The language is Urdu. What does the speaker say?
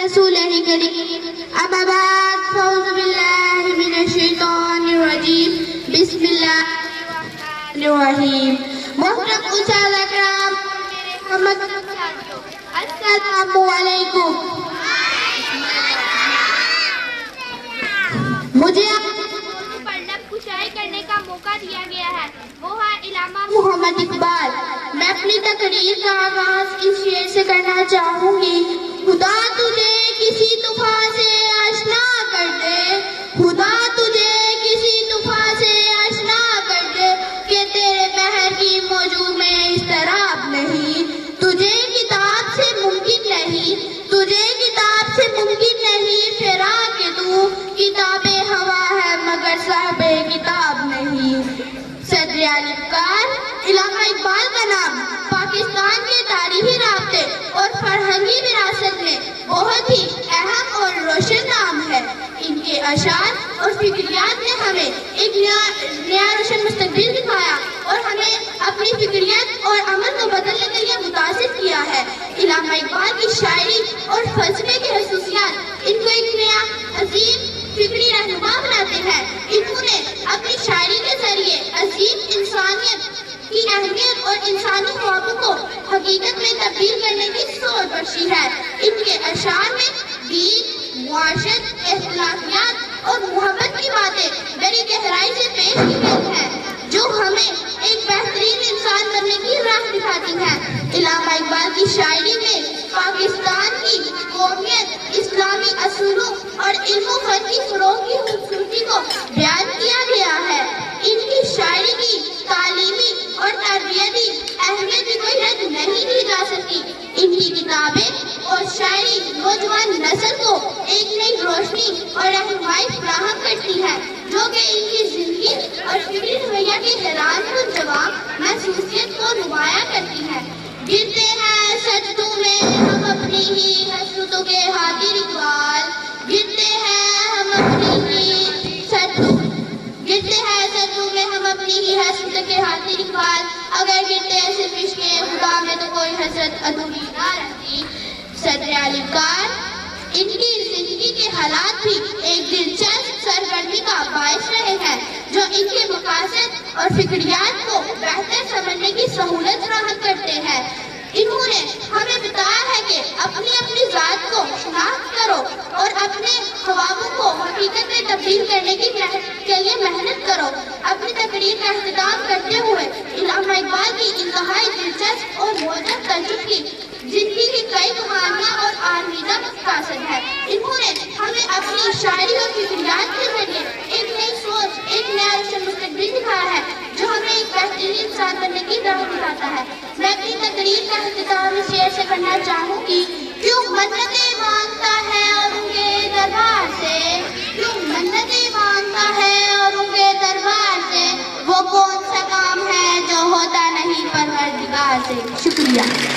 رسوله الكريم أما بعد فأعوذ بالله من الشيطان الرجيم بسم الله الرحمن الرحيم محترم اساتذہ کرام السلام علیکم. مجھے پڑھنا کشائی کرنے کا موقع دیا گیا ہے، وہ ہے علامہ محمد اقبال. میں اپنی تقریر کا آغاز اس شعر سے کرنا چاہوں گی. خدا تجھے کسی طوفان سے آشنا کر دے، خدا تجھے کسی طوفان سے آشنا کر دے کہ تیرے بحر کی موجوں میں اضطراب نہیں. تجھے کتاب سے ممکن نہیں، تجھے کتاب سے ممکن نہیں فراق کہ تو کتاب ہوا ہے مگر صاحب کتاب نہیں. صدر الفقار علامہ اقبال کا نام پاکستان کے تاریخی رابطے اور فرہنگی وراثت میں بہت ہی اہم اور روشن نام ہے. ان کے اشعار اور فکریات نے ہمیں ایک نیا روشن مستقبل دکھایا اور ہمیں اپنی فکریات اور عمل کو بدلنے کے لیے متاثر کیا ہے. علامہ اقبال کی شاعری اور فلسفے کی خصوصیات ان کو ایک نیا عظیم فکری رہنما بناتے ہیں. انہوں نے اپنی شاعری کے ذریعے عظیم انسانیت کی اہمیت اور انسانی خوابوں کو حقیقت میں تبدیل کرنے کی سوچ بخشی ہے. ان کے اشعار میں دین، معاشرت، اخلاقیات اور محبت کی باتیں بڑی گہرائی سے پیش کی گئی ہیں جو ہمیں ایک بہترین انسان بننے کی راہ دکھاتی ہیں. علامہ اقبال کی شاعری میں پاکستان کی قومیت، اسلامی اصولوں اور علم و فن کی فروغ کی خوبصورتی کو بیان کیا گیا ہے. ان کی شاعری کی تعلیمی اور تربیتی اہمیت کی کوئی رد نہیں کی جا سکتی. ان کی کتابیں اور شاعری نوجوان نسل کو ایک نئی روشنی اور رہنمائی فراہم کرتی ہے جو کہ ان کی زندگی اور فکری رویہ کی حیران کن جواب محسوسیت کو نمایاں کرتی ہے. گرتے ہیں سجدوں میں ہم اپنی ہی حسرتوں کے خاطر اقبال، گرتے ہیں ہم اپنی ہی سجدوں میں ہم اپنی ہی حسرت کے خاطر اقبال. اگر گرتے ہیں صرف عشق خدا میں تو کوئی حسرت ادھوری نہ رہتی. صدر الفقار ان کی زندگی کے حالات بھی ایک دلچسپ سرگرمی کا باعث رہے ہیں جو ان کے مقاصد اور فکریات کو بہتر سمجھنے کی سہولت فراہم کرتے ہیں. انہوں نے ہمیں بتایا ہے کہ اپنی اپنی ذات کو شناخت کرو اور اپنے خوابوں کو حقیقت میں تبدیل کرنے کے لیے محنت کرو. اپنی تقریر کا اختتام کرتے ہوئے علامہ اقبال کی انتہائی دلچسپ اور معجب تجربے کی زندگی کی کئی کہانیاں اور آرمیدہ مقاصد ہے. انہوں نے ہمیں اپنی شاعری اور فکریات کے ذریعے ایک نئی سوچ، ایک نیا روشن مستقبل دکھایا ہے جو ہمیں ایک بہترین انسان بننے کی راہ دکھاتا ہے. میں اپنی تقریر کا اختتام اس شعر سے کرنا چاہوں گی. کیوں منتیں مانگتا ہے اور ان کے دربار سے، کیوں منتیں مانگتا ہے اور ان کے دربار سے، وہ کون سا کام ہے جو ہوتا نہیں پروردگار سے. شکریہ.